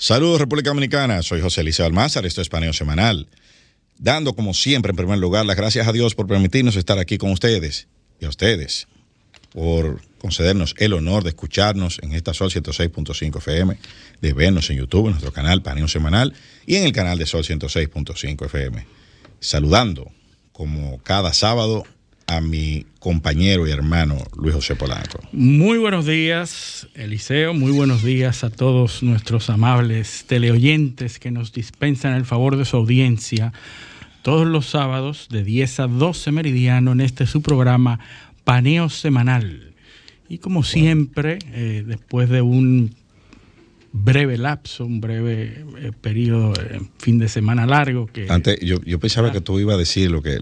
Saludos República Dominicana, soy José Eliseo Almázar, esto es Paneo Semanal. Dando como siempre en primer lugar las gracias a Dios por permitirnos estar aquí con ustedes y a ustedes por concedernos el honor de escucharnos en esta Sol 106.5 FM, de vernos en YouTube, en nuestro canal Paneo Semanal y en el canal de Sol 106.5 FM. Saludando como cada sábado a mi compañero y hermano Luis José Polanco. Muy buenos días, Eliseo. Muy buenos días a todos nuestros amables teleoyentes que nos dispensan el favor de su audiencia todos los sábados de 10 a 12 meridiano en este su programa Paneo Semanal. Y como siempre, después de un breve lapso, un breve periodo, fin de semana largo. Antes, yo pensaba que tú ibas a decir lo que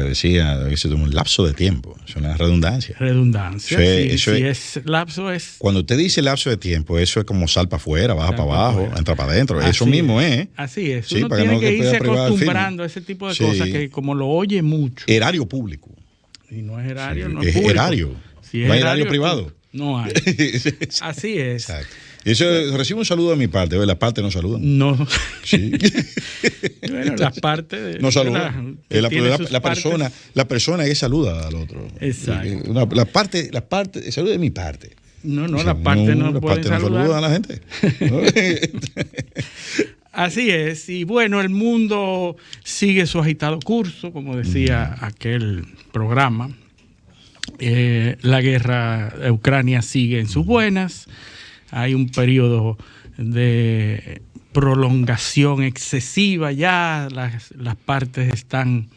decía, un lapso de tiempo, es una redundancia. Redundancia, es lapso es... Cuando usted dice lapso de tiempo, eso es como sal para afuera, baja para abajo, entra para adentro, eso mismo es. Así es, sí, uno tiene que irse acostumbrando a ese tipo de cosas que como lo oye mucho. Erario público. Y no es erario, no es es público. Erario. Si es no hay erario privado. No hay. Así es. Exacto. Y eso recibo un saludo de mi parte, ¿ves? Las partes no saludan. No. Sí. Bueno, las partes no saludan. La persona que saluda al otro. Exacto. La parte, saluda de mi parte. No, las partes no pueden saludar. No saludan a la gente. Así es. Y bueno, el mundo sigue su agitado curso, como decía aquel programa. La guerra de Ucrania sigue en sus buenas. Hay un periodo de prolongación excesiva ya, las partes están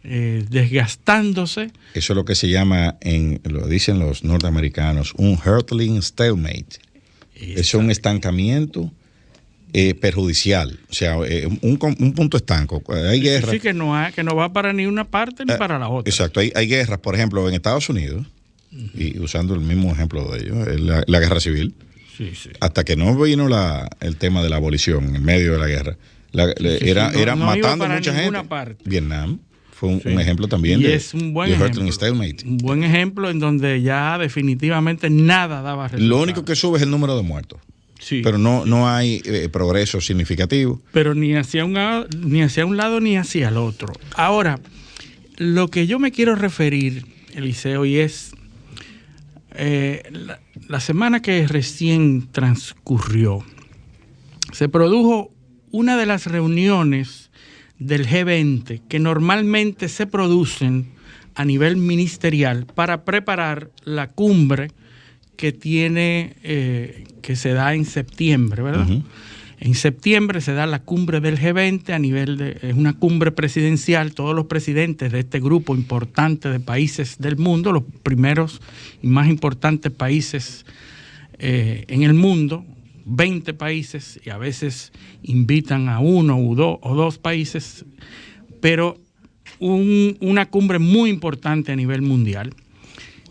desgastándose. Eso es lo que se llama, lo dicen los norteamericanos, un hurtling stalemate. Eso es un estancamiento perjudicial, o sea, un punto estanco. Hay guerras. Sí, que no va para ni una parte ni para la otra. Exacto, hay guerras, por ejemplo, en Estados Unidos, y usando el mismo ejemplo de ellos, la guerra civil. Sí. Hasta que no vino el tema de la abolición en medio de la guerra, era matando a mucha gente. Parte. Vietnam fue un ejemplo también de un buen ejemplo en donde ya definitivamente nada daba resultado. Lo único que sube es el número de muertos. Sí. Pero no hay progreso significativo. Pero ni hacia un lado ni hacia el otro. Ahora, lo que yo me quiero referir, Eliseo, y es la semana que recién transcurrió, se produjo una de las reuniones del G20 que normalmente se producen a nivel ministerial para preparar la cumbre que que se da en septiembre, ¿verdad? Uh-huh. En septiembre se da la cumbre del G20 es una cumbre presidencial, todos los presidentes de este grupo importante de países del mundo, los primeros y más importantes países en el mundo, 20 países, y a veces invitan a uno o dos países, pero una cumbre muy importante a nivel mundial.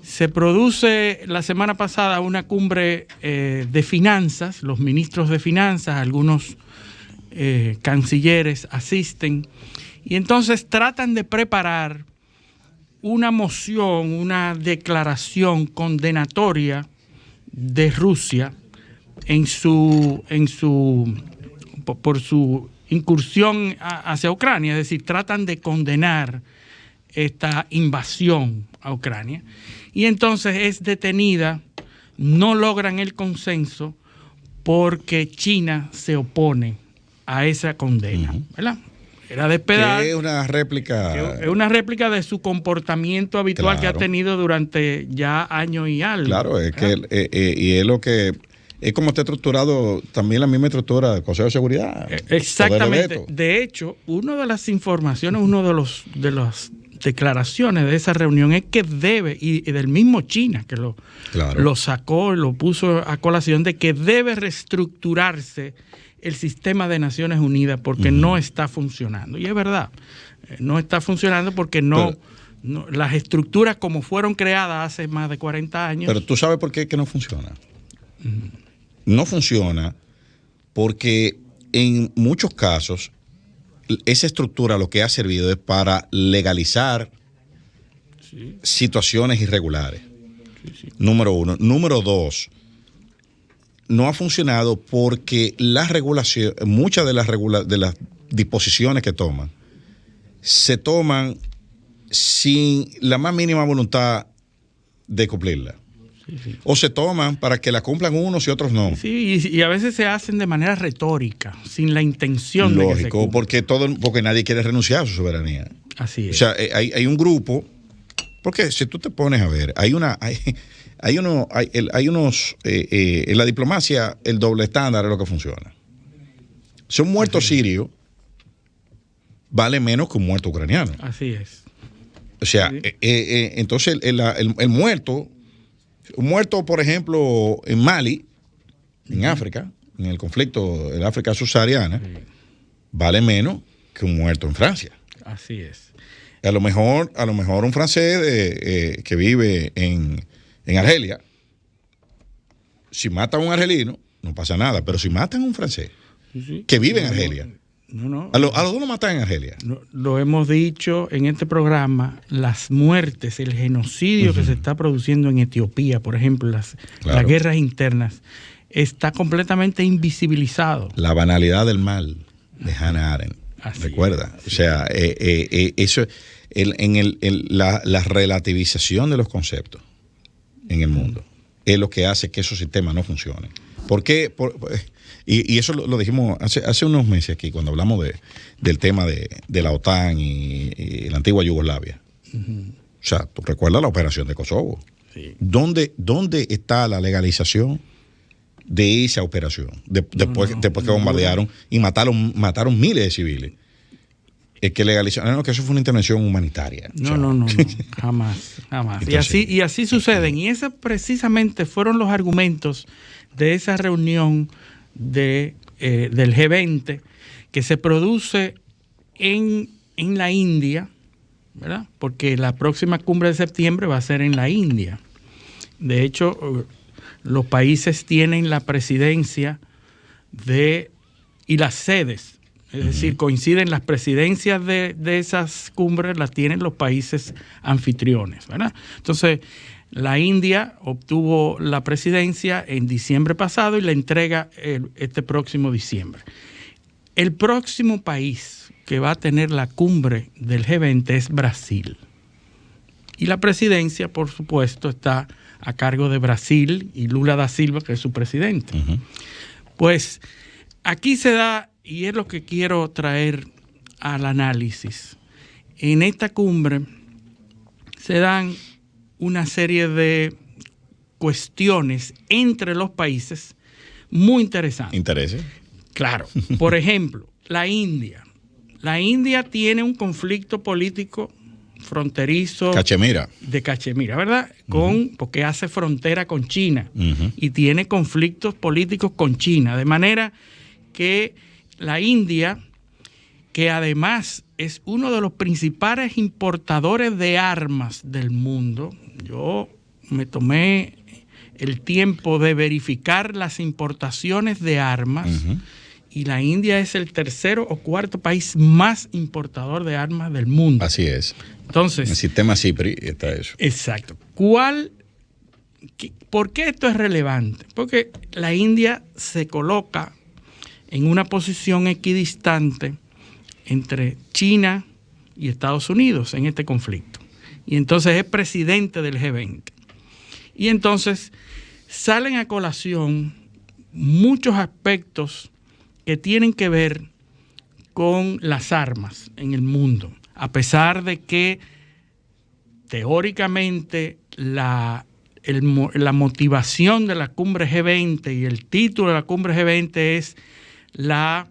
Se produce la semana pasada una cumbre de finanzas, los ministros de finanzas, algunos cancilleres asisten, y entonces tratan de preparar una moción, una declaración condenatoria de Rusia por su incursión hacia Ucrania, es decir, tratan de condenar esta invasión a Ucrania, y entonces es detenida, no logran el consenso porque China se opone a esa condena, ¿verdad? Era de esperar. Es una réplica. Es una réplica de su comportamiento habitual, claro, que ha tenido durante ya años y algo. Claro, es que y es lo que es como está estructurado también la misma estructura del Consejo de Seguridad. Exactamente. De hecho, una de las informaciones, uno de las declaraciones de esa reunión es que debe, y del mismo China que lo sacó, lo puso a colación, de que debe reestructurarse el sistema de Naciones Unidas porque no está funcionando. Y es verdad, no está funcionando porque las estructuras como fueron creadas hace más de 40 años. Pero tú sabes por qué es que no funciona. No funciona porque en muchos casos esa estructura lo que ha servido es para legalizar situaciones irregulares. Número uno. Número dos, no ha funcionado porque las regulaciones, muchas de las disposiciones que toman, se toman sin la más mínima voluntad de cumplirla. Sí. O se toman para que la cumplan unos y otros no. Sí, y a veces se hacen de manera retórica, sin la intención de que se cumpla. Porque nadie quiere renunciar a su soberanía. Así es. O sea, hay un grupo, porque si tú te pones a ver, en la diplomacia el doble estándar es lo que funciona. Si un muerto sirio vale menos que un muerto ucraniano. Así es. O sea, sí. Entonces el muerto, un muerto, por ejemplo, en Mali, en África, en el conflicto en África subsahariana, vale menos que un muerto en Francia. Así es. A lo mejor un francés que vive en Argelia, si matan a un argelino, no pasa nada, pero si matan a un francés que vive en Argelia, a los dos lo matan en Argelia. Lo hemos dicho en este programa, las muertes, el genocidio que se está produciendo en Etiopía, por ejemplo, las guerras internas, está completamente invisibilizado. La banalidad del mal de Hannah Arendt. Recuerda, o sea, eso, la relativización de los conceptos en el mundo es lo que hace que esos sistemas no funcionen. ¿Por qué? Y eso lo dijimos hace unos meses aquí, cuando hablamos del tema de la OTAN y la antigua Yugoslavia. O sea, tú recuerdas la operación de Kosovo. Sí. ¿Dónde está la legalización de esa operación? Después que bombardearon y mataron miles de civiles. Es que legalizaron, no, que eso fue una intervención humanitaria. No, jamás. Entonces, y así suceden. Y esos precisamente fueron los argumentos de esa reunión del G20 que se produce en la India, ¿verdad? Porque la próxima cumbre de septiembre va a ser en la India. De hecho, los países tienen la presidencia y las sedes. Es decir, coinciden las presidencias de esas cumbres, las tienen los países anfitriones, ¿verdad? Entonces, la India obtuvo la presidencia en diciembre pasado y la entrega este próximo diciembre. El próximo país que va a tener la cumbre del G20 es Brasil. Y la presidencia, por supuesto, está a cargo de Brasil y Lula da Silva, que es su presidente. Pues aquí se da, y es lo que quiero traer al análisis, en esta cumbre se dan una serie de cuestiones entre los países muy interesantes. ¿Interesa? Claro. Por ejemplo, la India. La India tiene un conflicto político fronterizo de Cachemira, ¿verdad? Porque hace frontera con China y tiene conflictos políticos con China, de manera que la India, que además es uno de los principales importadores de armas del mundo, yo me tomé el tiempo de verificar las importaciones de armas y la India es el tercero o cuarto país más importador de armas del mundo. Así es. Entonces, en el sistema CIPRI está eso. Exacto. ¿Por qué esto es relevante? Porque la India se coloca en una posición equidistante entre China y Estados Unidos en este conflicto. Y entonces es presidente del G20. Y entonces salen a colación muchos aspectos que tienen que ver con las armas en el mundo. A pesar de que teóricamente la motivación de la cumbre G20 y el título de la cumbre G20 es la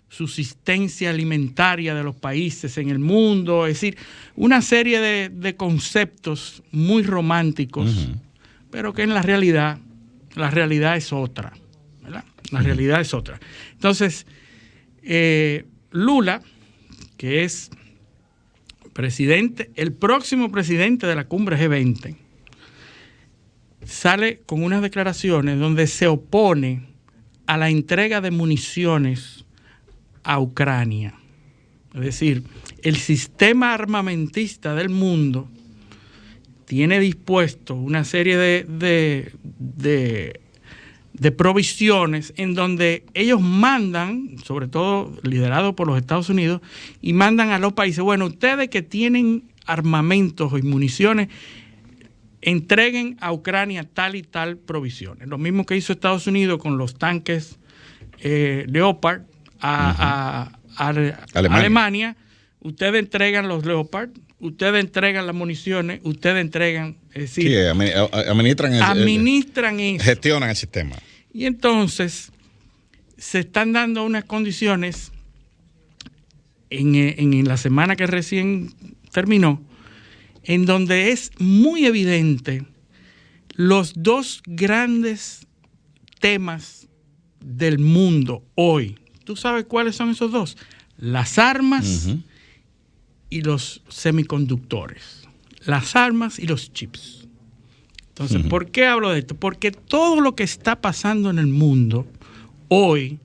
subsistencia alimentaria de los países en el mundo, es decir, una serie de conceptos muy románticos, pero que en la realidad es otra, ¿verdad? La realidad es otra. Entonces, Lula, que es el próximo presidente de la cumbre G20, sale con unas declaraciones donde se opone a la entrega de municiones a Ucrania. Es decir, el sistema armamentista del mundo tiene dispuesto una serie de de provisiones, en donde ellos mandan, sobre todo liderado por los Estados Unidos, y mandan a los países, bueno, ustedes que tienen armamentos y municiones, entreguen a Ucrania tal y tal provisiones. Lo mismo que hizo Estados Unidos con los tanques Leopard a Alemania. Ustedes entregan los Leopard, ustedes entregan las municiones, ustedes entregan, es decir, administran eso. Gestionan el sistema. Y entonces se están dando unas condiciones en la semana que recién terminó, en donde es muy evidente los dos grandes temas del mundo hoy. ¿Tú sabes cuáles son esos dos? Las armas y los semiconductores. Las armas y los chips. Entonces, ¿por qué hablo de esto? Porque todo lo que está pasando en el mundo hoy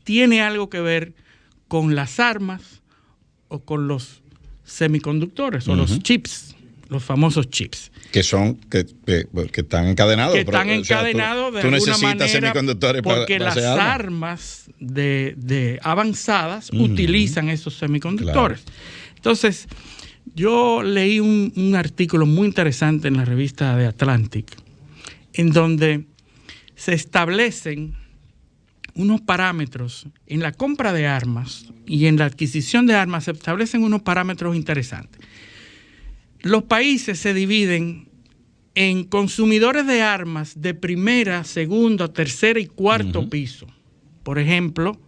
tiene algo que ver con las armas o con los semiconductores o los chips, los famosos chips. Que son, que están encadenados. Que están encadenados de alguna manera semiconductores porque las armas avanzadas utilizan esos semiconductores. Claro. Entonces, yo leí un artículo muy interesante en la revista The Atlantic, en donde se establecen unos parámetros en la compra de armas y en la adquisición de armas, se establecen unos parámetros interesantes. Los países se dividen en consumidores de armas de primera, segunda, tercera y cuarto piso. Por ejemplo,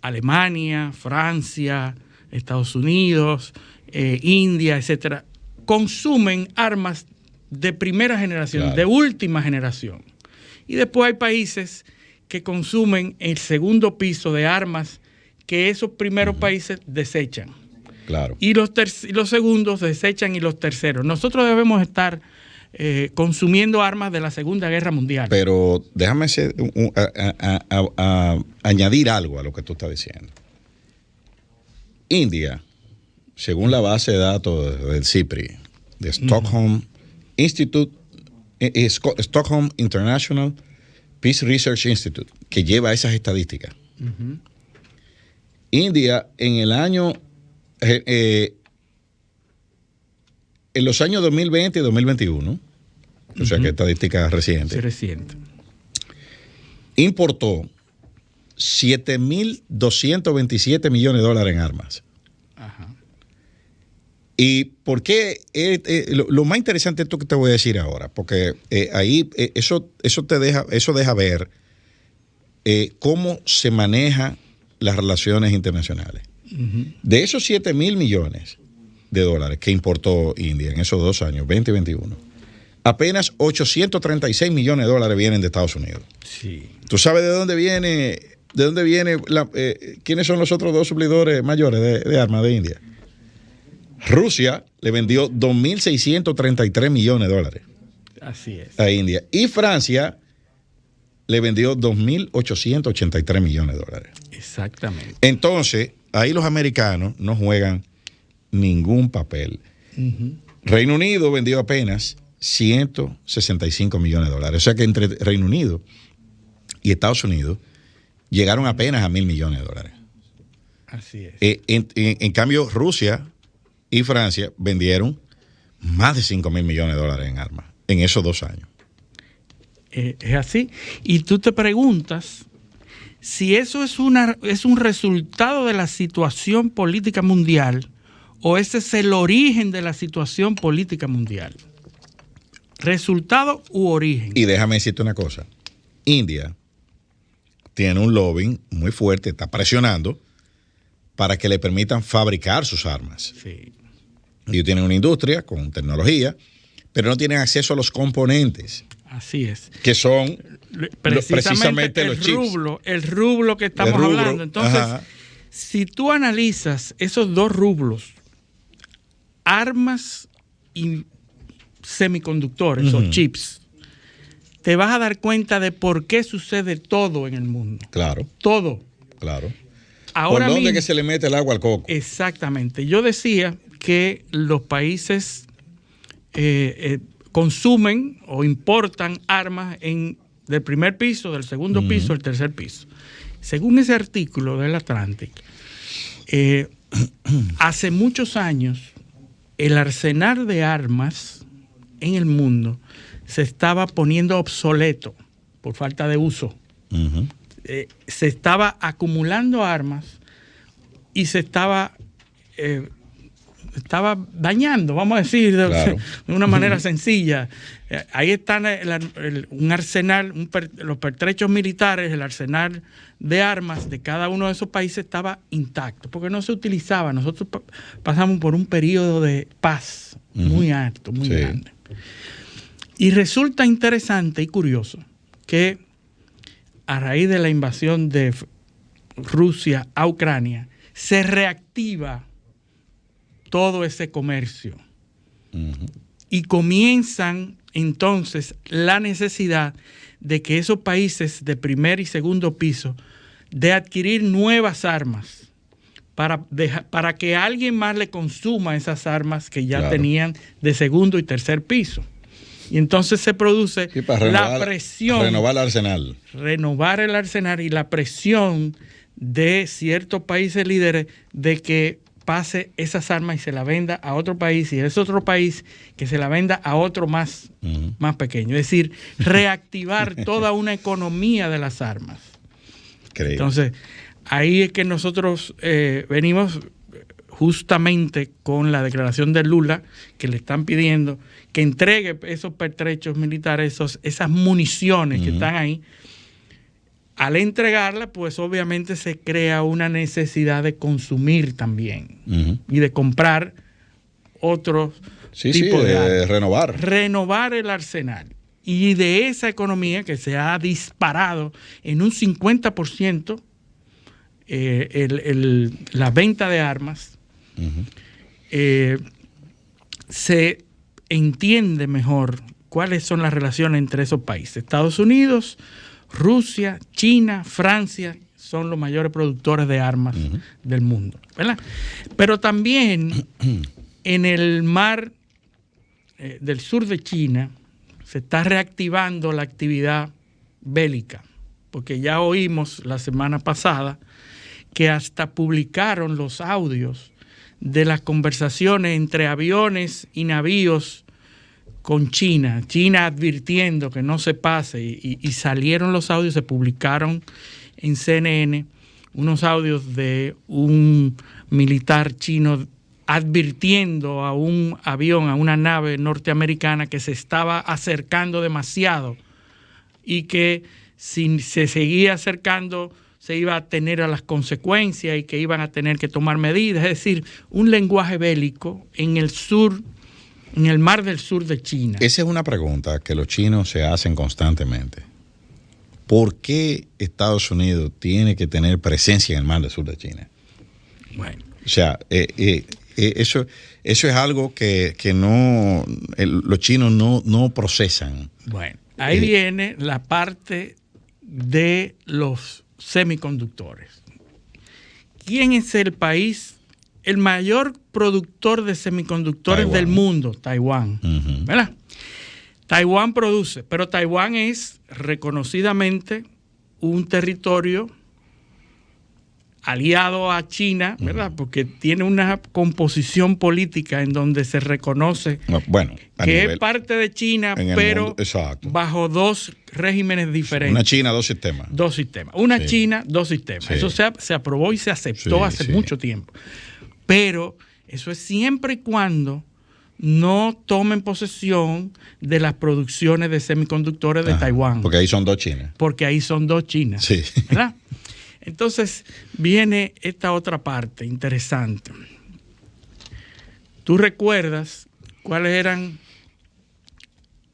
Alemania, Francia, Estados Unidos, India, etcétera, consumen armas de primera generación, claro, de última generación. Y después hay países que consumen el segundo piso de armas que esos primeros países desechan. Claro. Y los segundos desechan y los terceros. Nosotros debemos estar consumiendo armas de la Segunda Guerra Mundial. Pero déjame añadir algo a lo que tú estás diciendo. India, según la base de datos del CIPRI, de Stockholm Institute, Stockholm International Peace Research Institute, que lleva esas estadísticas. India en el año, en los años 2020 y 2021, o sea que estadísticas recientes, sí, reciente, importó $7.227 millones en armas. Ajá. ¿Y por qué? Lo más interesante es esto que te voy a decir ahora, porque ahí eso deja ver cómo se manejan las relaciones internacionales. De esos 7.000 millones de dólares que importó India en esos 2 años, 20 y 21, apenas 836 millones de dólares vienen de Estados Unidos. Sí. ¿Tú sabes de dónde viene quiénes son los otros 2 suplidores mayores de armas de India? Rusia le vendió 2.633 millones de dólares. Así es. A India. Y Francia le vendió 2.883 millones de dólares. Exactamente. Entonces, ahí los americanos no juegan ningún papel. Reino Unido vendió apenas 165 millones de dólares. O sea que entre Reino Unido y Estados Unidos llegaron apenas a 1.000 millones de dólares. Así es. En cambio, Rusia y Francia vendieron más de 5.000 millones de dólares en armas en esos 2 años. Es así. Y tú te preguntas si eso es un resultado de la situación política mundial o ese es el origen de la situación política mundial. Resultado u origen. Y déjame decirte una cosa. India tiene un lobbying muy fuerte, está presionando para que le permitan fabricar sus armas. Sí. Ellos tienen una industria con tecnología, pero no tienen acceso a los componentes. Así es. Que son precisamente el los chips. El rublo que estamos hablando. Entonces, si tú analizas esos 2 rublos, armas y semiconductores o chips, te vas a dar cuenta de por qué sucede todo en el mundo. Claro. Todo. Claro. Ahora ¿Por dónde mismo, que se le mete el agua al coco? Exactamente. Yo decía que los países consumen o importan armas en del primer piso, del segundo piso, del tercer piso. Según ese artículo del Atlantic, hace muchos años el arsenal de armas en el mundo se estaba poniendo obsoleto por falta de uso. Se estaba acumulando armas y se estaba dañando, vamos a decir, de una manera sencilla. Ahí está un arsenal, los pertrechos militares, el arsenal de armas de cada uno de esos países estaba intacto, porque no se utilizaba. Nosotros pasamos por un periodo de paz muy alto, muy grande. Y resulta interesante y curioso que a raíz de la invasión de Rusia a Ucrania, se reactiva todo ese comercio. Y comienzan entonces la necesidad de que esos países de primer y segundo piso de adquirir nuevas armas para que alguien más le consuma esas armas que ya tenían de segundo y tercer piso. Y entonces se produce la presión. Renovar el arsenal. Renovar el arsenal y la presión de ciertos países líderes de que pase esas armas y se la venda a otro país, y ese otro país que se la venda a otro más pequeño. Es decir, reactivar toda una economía de las armas. Increíble. Entonces, ahí es que nosotros venimos justamente con la declaración de Lula, que le están pidiendo que entregue esos pertrechos militares, esas municiones que están ahí. Al entregarla, pues obviamente se crea una necesidad de consumir también y de comprar otros tipos de armas. Renovar el arsenal. Y de esa economía que se ha disparado en un 50% la venta de armas, se entiende mejor cuáles son las relaciones entre esos países. Estados Unidos, Rusia, China, Francia son los mayores productores de armas del mundo, ¿verdad? Pero también en el mar del sur de China se está reactivando la actividad bélica, porque ya oímos la semana pasada que hasta publicaron los audios de las conversaciones entre aviones y navíos con China advirtiendo que no se pase, y salieron los audios, se publicaron en CNN unos audios de un militar chino advirtiendo a un avión, a una nave norteamericana que se estaba acercando demasiado y que si se seguía acercando se iba a tener a las consecuencias y que iban a tener que tomar medidas. Es decir, un lenguaje bélico en el sur, en el mar del sur de China. Esa es una pregunta que los chinos se hacen constantemente. ¿Por qué Estados Unidos tiene que tener presencia en el mar del sur de China? Bueno. O sea, eso es algo que no los chinos no procesan. Bueno, ahí viene la parte de los semiconductores. ¿Quién es el país, el mayor productor de semiconductores del mundo? Taiwán. ¿Verdad? Taiwán produce, pero Taiwán es reconocidamente un territorio aliado a China, ¿verdad? Porque tiene una composición política en donde se reconoce que es parte de China, pero bajo dos regímenes diferentes. Una China, dos sistemas. Dos sistemas. Una China, dos sistemas. Sí. Eso se aprobó y se aceptó hace mucho tiempo. Pero eso es siempre y cuando no tomen posesión de las producciones de semiconductores de Taiwán. Porque ahí son dos Chinas. Porque ahí son dos Chinas. Sí. ¿Verdad? Entonces viene esta otra parte interesante. ¿Tú recuerdas cuáles eran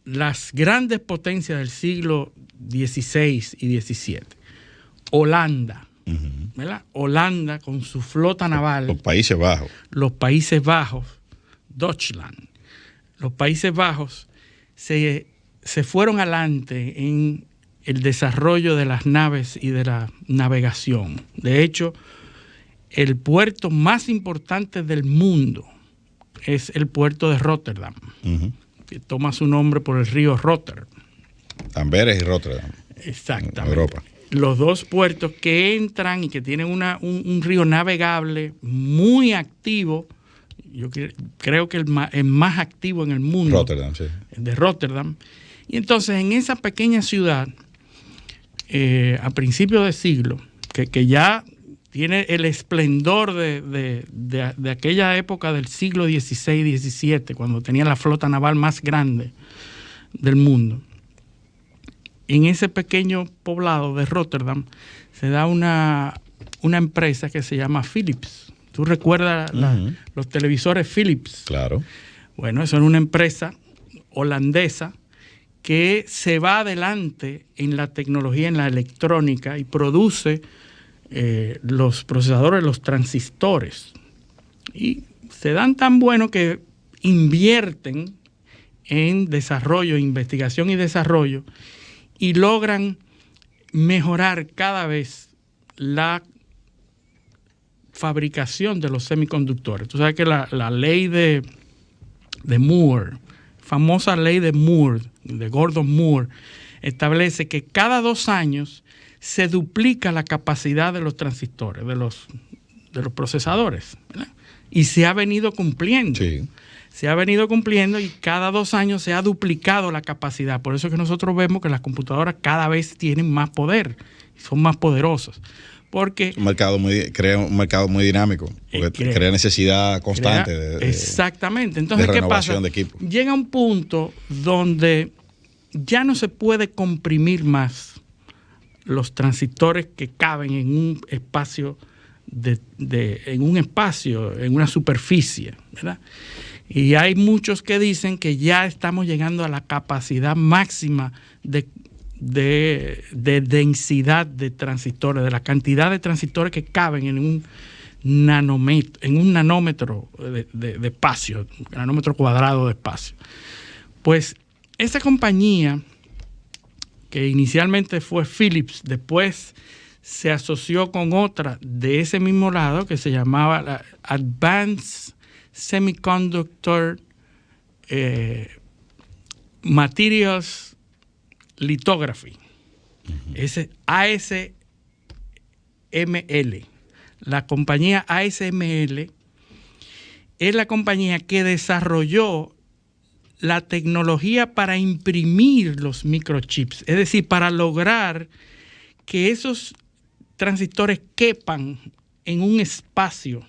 las grandes potencias del siglo XVI y XVII? Holanda, ¿verdad? Holanda con su flota naval. Los Países Bajos. Los Países Bajos, Deutschland. Los Países Bajos se fueron adelante en el desarrollo de las naves y de la navegación. De hecho, el puerto más importante del mundo es el puerto de Rotterdam, que toma su nombre por el río Rotterdam. Amberes y Rotterdam. Exactamente. Europa. Los dos puertos que entran y que tienen un río navegable muy activo. Yo creo que el más activo en el mundo. Rotterdam, sí. De Rotterdam. Y entonces en esa pequeña ciudad, a principios de siglo, que ya tiene el esplendor de aquella época del siglo XVI-XVII, cuando tenía la flota naval más grande del mundo. En ese pequeño poblado de Rotterdam se da una empresa que se llama Philips. ¿Tú recuerdas los televisores Philips? Claro. Bueno, eso es una empresa holandesa que se va adelante en la tecnología, en la electrónica y produce los procesadores, los transistores. Y se dan tan bueno que invierten en desarrollo, investigación y desarrollo y logran mejorar cada vez la fabricación de los semiconductores. Tú sabes que la ley de Moore, famosa ley de Moore, de Gordon Moore, establece que cada 2 años se duplica la capacidad de los transistores, de los procesadores, ¿verdad? Y se ha venido cumpliendo. Sí. Se ha venido cumpliendo y cada 2 años se ha duplicado la capacidad. Por eso es que nosotros vemos que las computadoras cada vez tienen más poder, son más poderosas. Porque crea un mercado muy dinámico, porque crea necesidad constante exactamente. Entonces, de ¿qué renovación pasa? de equipo. Llega un punto donde ya no se puede comprimir más los transistores que caben en un espacio, en una superficie, ¿verdad? Y hay muchos que dicen que ya estamos llegando a la capacidad máxima de densidad de transistores, de la cantidad de transistores que caben en un nanómetro de espacio, un nanómetro cuadrado de espacio. Pues esa compañía, que inicialmente fue Philips, después se asoció con otra de ese mismo lado que se llamaba la Advanced Semiconductor Materials Lithography, ese ASML. La compañía ASML es la compañía que desarrolló la tecnología para imprimir los microchips, es decir, para lograr que esos transistores quepan en un espacio,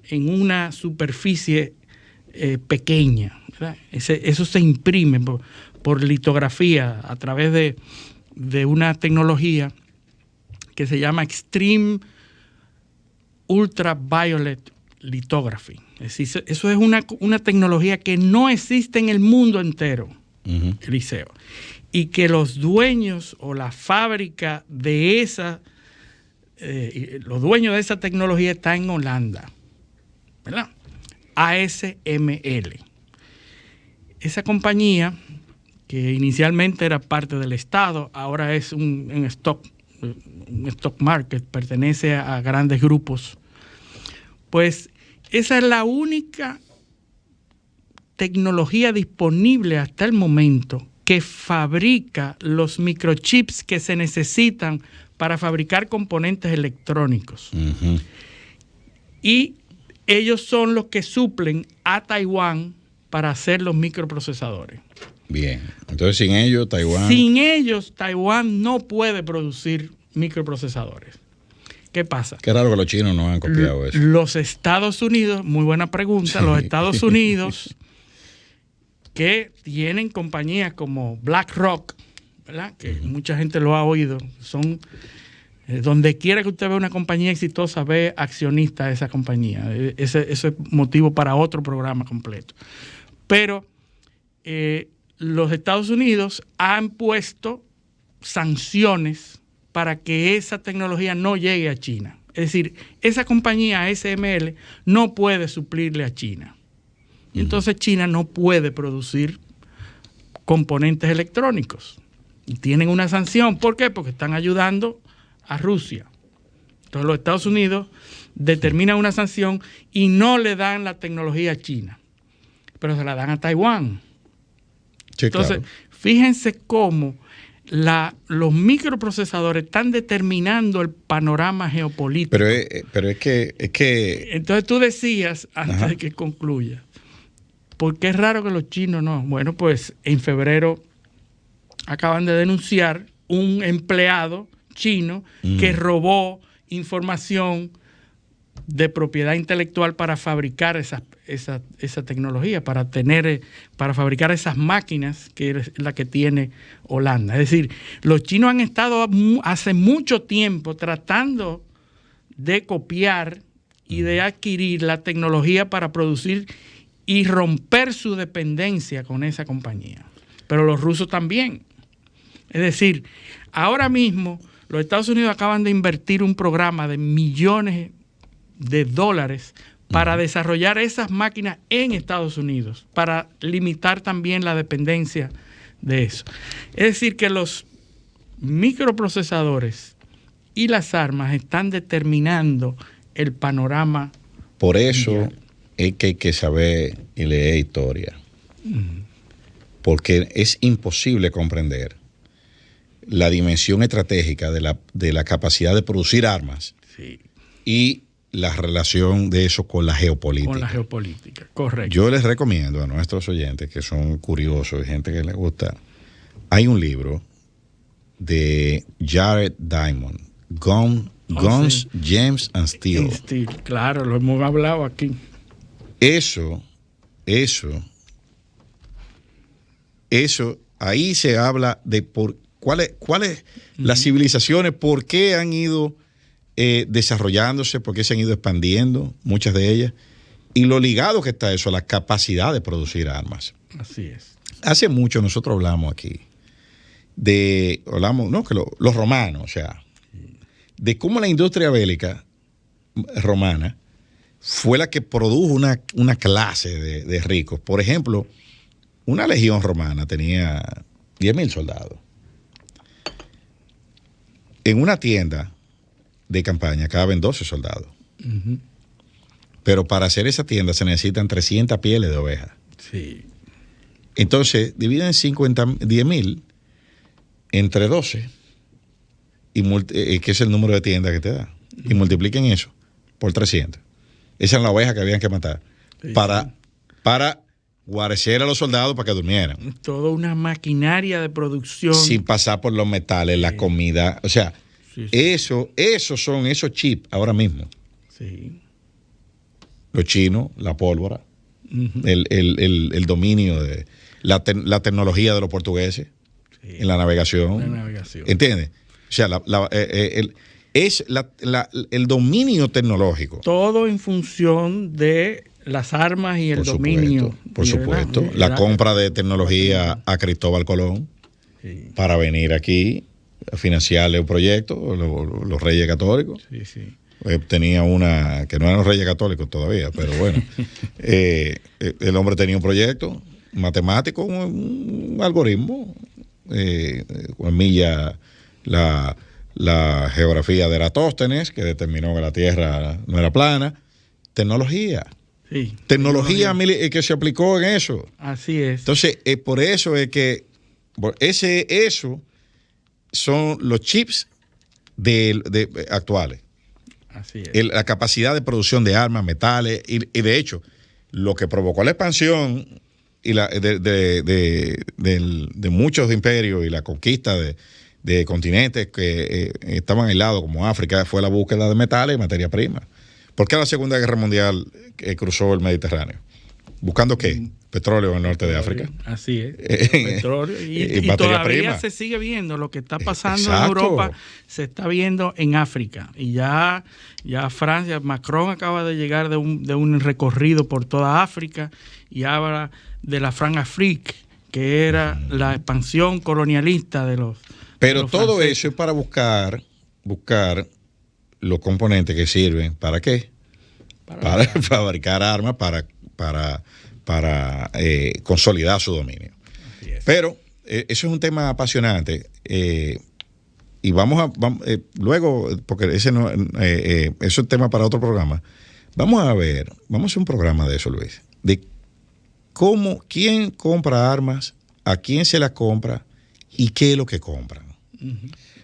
en una superficie pequeña, ¿verdad? Eso se imprime por litografía a través de una tecnología que se llama Extreme Ultraviolet Lithography. Es decir, eso es una tecnología que no existe en el mundo entero, Eliseo, y que los dueños o la fábrica de los dueños de esa tecnología está en Holanda, ¿verdad? ASML. Esa compañía, que inicialmente era parte del Estado, ahora es un stock market, pertenece a grandes grupos, pues esa es la única tecnología disponible hasta el momento que fabrica los microchips que se necesitan para fabricar componentes electrónicos. Y ellos son los que suplen a Taiwán para hacer los microprocesadores. Bien, entonces sin ellos Taiwán no puede producir microprocesadores. ¿Qué pasa? Qué raro que los chinos no han copiado eso. Los Estados Unidos, muy buena pregunta, sí. Los Estados Unidos, que tienen compañías como BlackRock, ¿verdad? Que mucha gente lo ha oído, son donde quiera que usted vea una compañía exitosa, ve accionistas de esa compañía. Ese es motivo para otro programa completo. Pero los Estados Unidos han puesto sanciones para que esa tecnología no llegue a China. Es decir, esa compañía ASML no puede suplirle a China. Y entonces China no puede producir componentes electrónicos. Y tienen una sanción. ¿Por qué? Porque están ayudando a Rusia. Entonces los Estados Unidos determinan una sanción y no le dan la tecnología a China, pero se la dan a Taiwán. Sí, entonces, claro. Fíjense cómo los microprocesadores están determinando el panorama geopolítico. Pero es que... Entonces tú decías, antes de que concluya, ¿por qué es raro que los chinos no? Bueno, pues en febrero acaban de denunciar un empleado chino que robó información de propiedad intelectual para fabricar esa tecnología, para fabricar esas máquinas que es la que tiene Holanda. Es decir, los chinos han estado hace mucho tiempo tratando de copiar y de adquirir la tecnología para producir y romper su dependencia con esa compañía. Pero los rusos también. Es decir, ahora mismo los Estados Unidos acaban de invertir un programa de millones de dólares para desarrollar esas máquinas en Estados Unidos, para limitar también la dependencia de eso. Es decir, que los microprocesadores y las armas están determinando el panorama. Por eso mundial. Es que hay que saber y leer historia. Porque es imposible comprender la dimensión estratégica de la capacidad de producir armas y la relación de eso con la geopolítica. Con la geopolítica, correcto. Yo les recomiendo a nuestros oyentes que son curiosos y gente que les gusta, hay un libro de Jared Diamond, Guns, Gems and Steel. Claro, lo hemos hablado aquí. Eso, ahí se habla de cuáles las civilizaciones, por qué han ido desarrollándose, por qué se han ido expandiendo, muchas de ellas, y lo ligado que está eso a la capacidad de producir armas. Así es. Hace mucho nosotros hablamos aquí que los romanos, o sea, de cómo la industria bélica romana fue la que produjo una clase de ricos. Por ejemplo, una legión romana tenía 10,000 soldados. En una tienda de campaña caben 12 soldados. Pero para hacer esa tienda se necesitan 300 pieles de oveja. Sí. Entonces, dividen 10,000 entre 12, que es el número de tiendas que te da, y multipliquen eso por 300. Esa es la oveja que habían que matar para guarecer a los soldados para que durmieran. Toda una maquinaria de producción. Sin pasar por los metales, la comida. O sea, esos son esos chips ahora mismo. Sí. Los chinos, la pólvora, el dominio de la tecnología de los portugueses en la navegación. ¿Entiendes? O sea, el dominio tecnológico. Todo en función de las armas y el dominio. Por supuesto. La compra de tecnología a Cristóbal Colón para venir aquí a financiarle un proyecto, los Reyes Católicos. Sí. Tenía una, que no eran los Reyes Católicos todavía, pero bueno. El hombre tenía un proyecto matemático, un algoritmo, milla la geografía de Eratóstenes, que determinó que la Tierra no era plana. Tecnología. Sí, tecnología que se aplicó en eso. Así es. Entonces, por eso es que eso son los chips actuales. Así es. La capacidad de producción de armas, metales, y de hecho, lo que provocó la expansión y de muchos imperios y la conquista de continentes que estaban aislados como África fue la búsqueda de metales y materia prima. ¿Por qué la Segunda Guerra Mundial cruzó el Mediterráneo? ¿Buscando qué? Petróleo en el norte de África. Así es. Petróleo. Y todavía prima. Se sigue viendo lo que está pasando en Europa, se está viendo en África. Y ya Francia, Macron acaba de llegar de un recorrido por toda África y habla de la Francafrique, que era la expansión colonialista de los. Pero todo franceses. Eso es para buscar los componentes que sirven. ¿Para qué? Para fabricar armas, para consolidar su dominio. Pero eso es un tema apasionante. Y luego, porque eso es un tema para otro programa. Vamos a hacer un programa de eso, Luis, de quién compra armas, a quién se las compra y qué es lo que compran.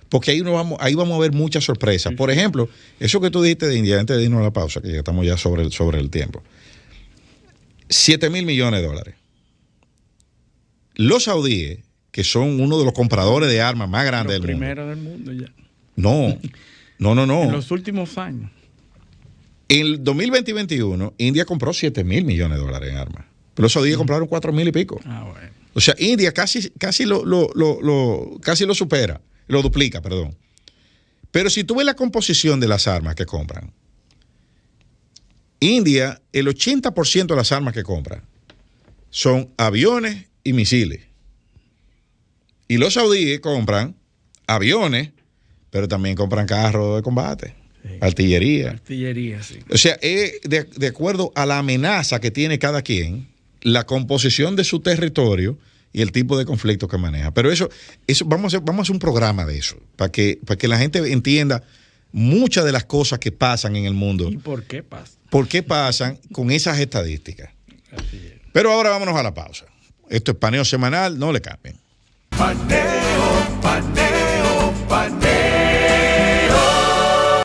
Porque ahí vamos a ver muchas sorpresas. Por ejemplo, eso que tú dijiste de India, antes de irnos a la pausa, que ya estamos ya sobre el tiempo. 7,000 millones de dólares. Los saudíes, que son uno de los compradores de armas más grandes del mundo. Los primeros del mundo ya. No. En los últimos años. En el 2020 y 2021, India compró 7,000 millones de dólares en armas. Pero los saudíes compraron 4,000 y pico. Bueno. O sea, India casi lo supera, lo duplica, perdón. Pero si tú ves la composición de las armas que compran, India, el 80% de las armas que compra son aviones y misiles. Y los saudíes compran aviones, pero también compran carros de combate, sí. Artillería. Artillería, sí. O sea, de acuerdo a la amenaza que tiene cada quien, la composición de su territorio y el tipo de conflicto que maneja. Pero eso vamos a hacer un programa de eso, para que la gente entienda muchas de las cosas que pasan en el mundo. ¿Y por qué pasan? ¿Por qué pasan con esas estadísticas? Pero ahora vámonos a la pausa. Esto es Paneo Semanal, no le cambien.